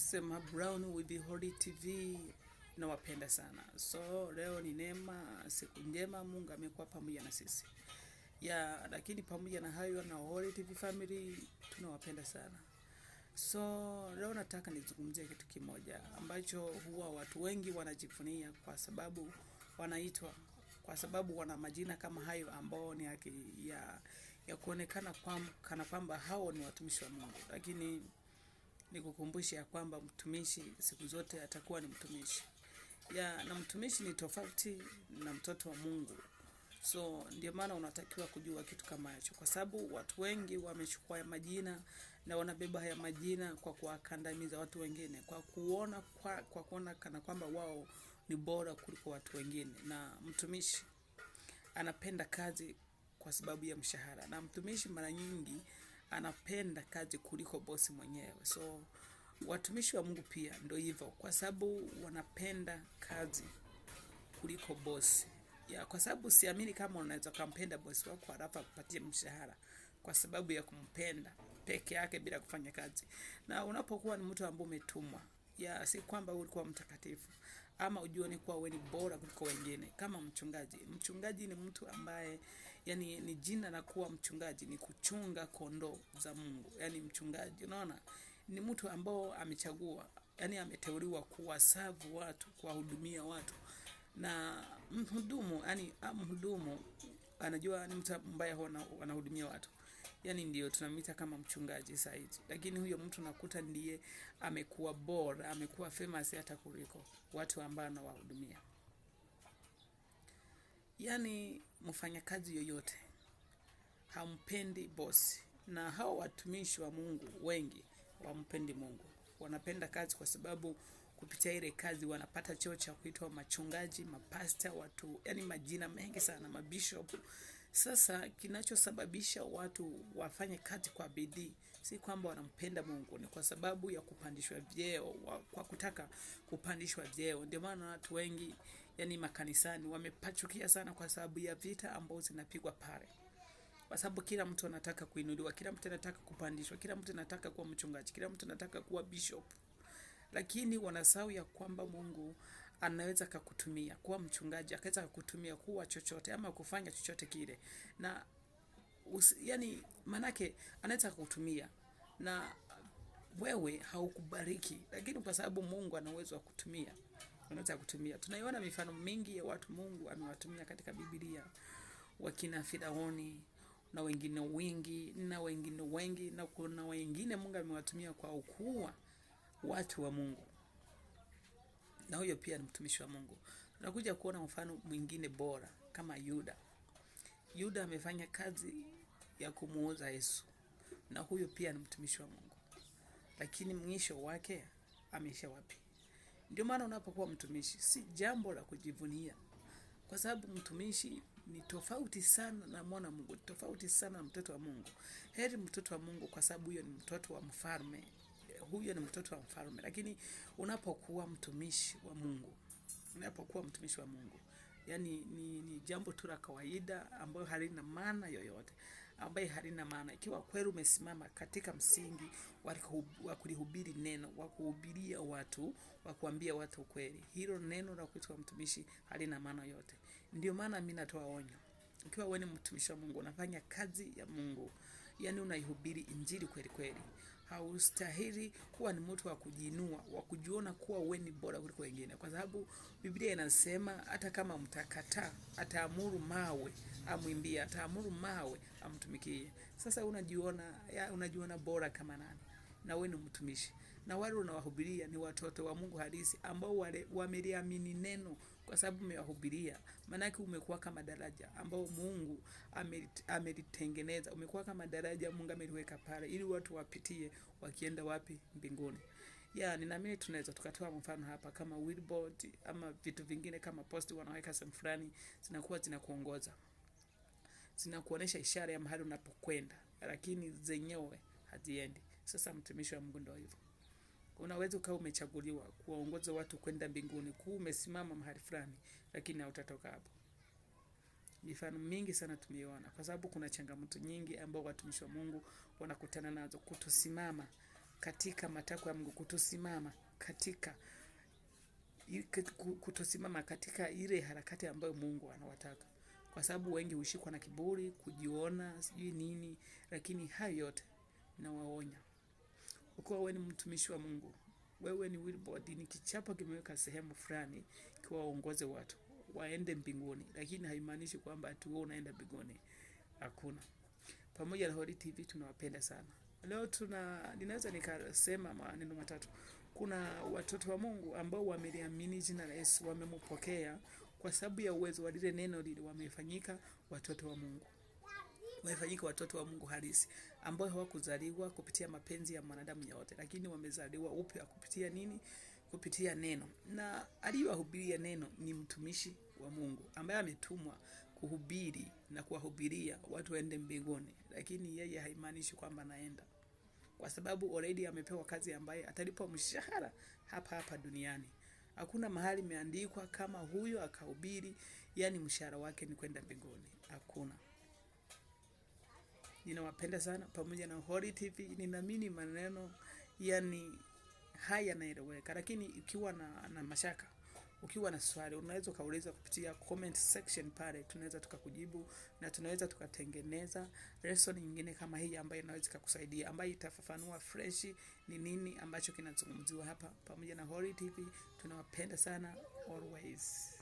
Sema Brown with the Holy TV, nawapenda sana. So leo ni neema, siku njema, Mungu amekuwa pamoja na sisi. Lakini pamoja na hayo na Holy TV family tunawapenda sana. So leo nataka nizungumzie kitu kimoja ambacho huwa watu wengi wanajivunia kwa sababu wanaitwa, kwa sababu wana majina kama hayo ambao ni ya kuonekana kana kwamba hao ni watumishi wa Mungu. Lakini nikukumbushe ya kwamba mtumishi siku zote atakuwa ni mtumishi. Na mtumishi ni tofauti na mtoto wa Mungu. So ndio maana unatakiwa kujua kitu kama hicho, kwa sababu watu wengi wamechukua majina na wanabeba haya majina kwa kuwakandamiza watu wengine, kwa kuona kana kwamba wao ni bora kuliko watu wengine. Na mtumishi anapenda kazi kwa sababu ya mshahara, na mtumishi mara nyingi anapenda kazi kuliko bosi mwenyewe. So watumishi wa Mungu pia ndio hivyo, kwa sababu wanapenda kazi kuliko bosi. Kwa sababu siamini kama unaweza kumpenda bosi wako halafu akupatie mshahara kwa sababu ya kumpenda peke yake bila kufanya kazi. Na unapokuwa ni mtu ambaye umetumwa, si kwamba ulikuwa mtakatifu ama ujione kuwa wewe ni bora kuliko wengine. Kama mchungaji ni mtu ambaye, yani ni jina la kuwa mchungaji ni kuchunga kondoo za Mungu. Yani mchungaji, unaona, ni mtu ambao amechagua, yani ameteuliwa kuwasavu watu, kuwahudumia watu. Na mhudumu anajua ni mtu ambaye anahudumia watu. Yani ndio tunamwita kama mchungaji saizi. Lakini huyo mtu nakuta ndiye amekuwa bora, amekuwa famous hata kuliko watu ambao anawahudumia. Yani mfanyakazi yoyote hampendi bosi. Na hao watumishi wa Mungu wengi wampendi Mungu. Wanapenda kazi kwa sababu kupitia ile kazi wanapata cheo cha kuitwa machungaji, mapasta, watu, yani majina mengi sana, mabishop. Sasa kinachosababisha watu wafanye kazi kwa bidii si kwamba wanampenda Mungu, ni kwa sababu ya kupandishwa vyeo, kwa kutaka kupandishwa vyeo. Ndio maana watu wengi, yani makanisani, wamepachukia sana kwa sababu ya vita ambazo zinapigwa pale. Kwa sababu kila mtu anataka kuinuliwa, kila mtu anataka kupandishwa, kila mtu anataka kuwa mchungaji, kila mtu anataka kuwa bishop. Lakini wanasahau ya kwamba Mungu anaweza kukutumia kuwa mchungaji, akaweza kukutumia kuwa chochote ama kufanya chochote kile. Na yani manake anaweza kukutumia na wewe haukubariki, lakini kwa sababu Mungu ana uwezo wa kutumia, anaweza kukutumia. Tunaiona mifano mingi ya watu Mungu amewatumia katika Biblia, wakina Firauni na wengine wengi, na kuna wengine Mungu amewatumia kwa ukuu watu wa Mungu. Na huyo pia ni mtumishi wa Mungu. Tunakuja kuona mfano mwingine bora kama Yuda. Yuda amefanya kazi ya kumuuza Yesu. Na huyo pia ni mtumishi wa Mungu. Lakini mwisho wake ameisha wapi? Ndio maana unapokuwa mtumishi si jambo la kujivunia. Kwa sababu mtumishi ni tofauti sana na mwana Mungu, tofauti sana na mtoto wa Mungu. Heri mtoto wa Mungu kwa sababu huyo ni mtoto wa mfalme. Huyo ni mtoto wa mfalme. Lakini unapokuwa mtumishi wa Mungu, yani ni jambo tu la kawaida ambayo halina maana yoyote, ambayo halina maana. Ikiwa kweli umesimama katika msingi wa kulihubiri neno, wa kuhubiria watu, wa kuambia watu kweli, hilo neno la kuitwa mtumishi halina maana yote. Ndio maana mimi natoa onyo. Ikiwa wewe ni mtumishi wa Mungu, unafanya kazi ya Mungu, yani unaihubiri injili kweli kweli, haustahili kuwa ni mtu wa kujiinua, wa kujiona kuwa wewe ni bora kuliko wengine. Kwa sababu Biblia inasema hata kama mtakataa, ataamuru mawe amwimbie, ataamuru mawe amtumikie. Sasa unajiona bora kama nani? Na wewe ni mtumishi. Na wale unawahubiria ni watoto wa Mungu halisi ambao wameliamini neno kwa sababu umewahubiria. Maana umekuwa kama daraja ambao Mungu amelitengeneza. Umekuwa kama daraja Mungu ameliweka pale ili watu wapitie wakienda wapi? Mbinguni. Ninaamini tunaweza tukatoa mfano hapa kama billboard ama vitu vingine kama post wanaweka sehemu fulani, zinakuwa zinakuongoza, zinakuonesha ishara ya mahali unapokwenda, lakini zenyewe haziendi. Sasa mtumishi wa Mungu ndio hivyo. Unaweza ukawa umechaguliwa kuwaongoza watu kwenda mbinguni, kuwa umesimama mahali fulani, lakini hautatoka hapo. Mifano mingi sana tumeona, kwa sababu kuna changamoto nyingi ambao watumishi wa Mungu wanakutana nazo, kutosimama katika matakwa ya Mungu, kutosimama katika ile harakati ambayo Mungu anawataka. Kwa sababu wengi hushikwa na kiburi, kujiona, sijui nini, lakini hayo yote nawaonya. Ukiwa wewe ni mtumishi wa Mungu, wewe ni billboard, ni kichapo kimeweka sehemu fulani kiwaongoze watu waende mbinguni, lakini haimaanishi kwamba ati wewe unaenda mbinguni. Hakuna. Pamoja na Holy TV tunawapenda sana. Leo ninaweza nikasema maneno matatu. Kuna watoto wa Mungu ambao wameliamini jina la Yesu, wamempokea kwa sababu ya uwezo wa lile neno lile, wamefanyika watoto wa Mungu. Wamefanyika watoto wa Mungu halisi, ambao hawakuzaliwa kupitia mapenzi ya mwanadamu yote, lakini wamezaliwa upya kupitia nini? Kupitia neno. Na aliyewahubiria neno ni mtumishi wa Mungu ambaye ametumwa kuhubiri na kuwahubiria watu waende mbinguni, lakini yeye haimaanishi kwamba naenda, kwa sababu already amepewa kazi ambaye atalipwa mshahara hapa duniani. Hakuna mahali imeandikwa kama huyo akahubiri, yani mshahara wake ni kwenda mbinguni. Hakuna. Ninawapenda sana. Pamoja na Holy TV ninaamini maneno yani haya naeleweka, lakini ukiwa na mashaka, ukiwa na swali, unaweza kauliza kupitia comment section pale, tunaweza tukakujibu na tunaweza tukatengeneza lesson nyingine kama hii ambayo inaweza kukusaidia, ambayo itafafanua fresh ni nini ambacho kinazungumziwa hapa. Pamoja na Holy TV tunawapenda sana always.